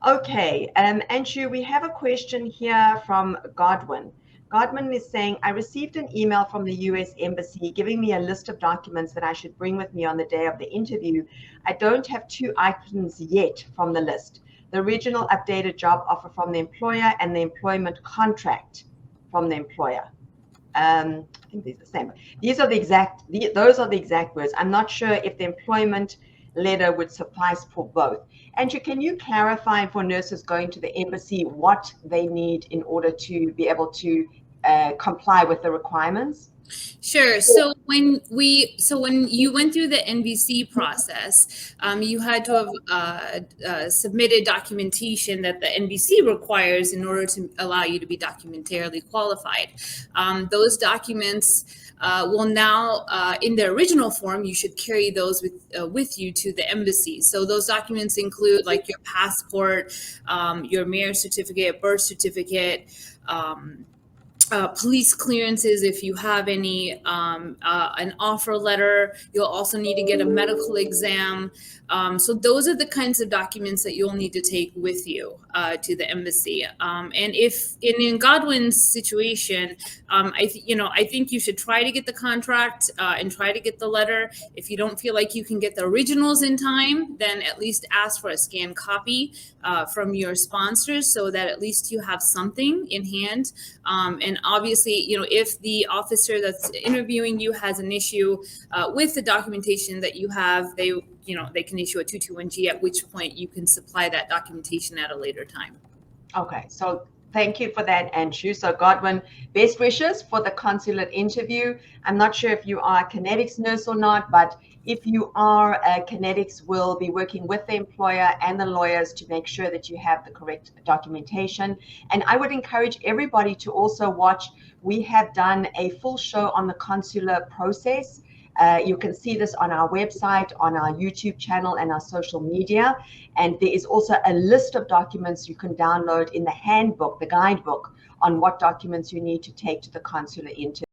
Okay, Anshu, we have a question here from Godwin. Godwin is saying, I received an email from the US Embassy giving me a list of documents that I should bring with me on the day of the interview. I don't have two items yet from the list: the original updated job offer from the employer and the employment contract from the employer. I think these are the same. Those are the exact words. I'm not sure if the employment letter would suffice for both. Andrew, can you clarify for nurses going to the embassy what they need in order to be able to comply with the requirements? Sure. So when you went through the NVC process, you had to have submitted documentation that the NVC requires in order to allow you to be documentarily qualified. Those documents will now, in their original form, you should carry those with you to the embassy. So those documents include like your passport, your marriage certificate, birth certificate. Police clearances if you have any, an offer letter. You'll also need to get a medical exam. So those are the kinds of documents that you'll need to take with you to the embassy. And if in Godwin's situation, I think you should try to get the contract and try to get the letter. If you don't feel like you can get the originals in time, then at least ask for a scanned copy from your sponsors so that at least you have something in hand. And obviously, if the officer that's interviewing you has an issue with the documentation that you have, they can issue a 221G, at which point you can supply that documentation at a later time. Okay, so thank you for that, Anshu. So Godwin, best wishes for the consulate interview. I'm not sure if you are a Kinetics nurse or not, but if you are, Kinetics will be working with the employer and the lawyers to make sure that you have the correct documentation. And I would encourage everybody to also watch. We have done a full show on the consular process. You can see this on our website, on our YouTube channel, and our social media. And there is also a list of documents you can download in the handbook, the guidebook, on what documents you need to take to the consular interview.